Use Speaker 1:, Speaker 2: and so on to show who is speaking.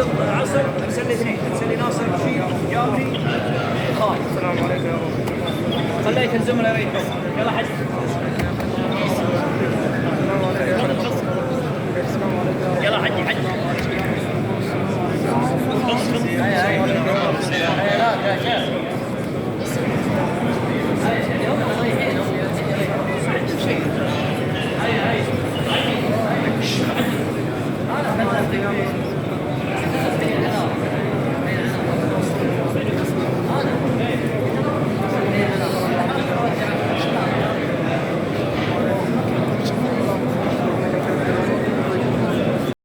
Speaker 1: العصر نسلي اثنين، نسلي ناصر رشيد جابري خالد. السلام عليكم يا رب. خليت الزملاء يريحوا. يلا حج. يلا حجي حجي.
Speaker 2: هيا يا شيخ.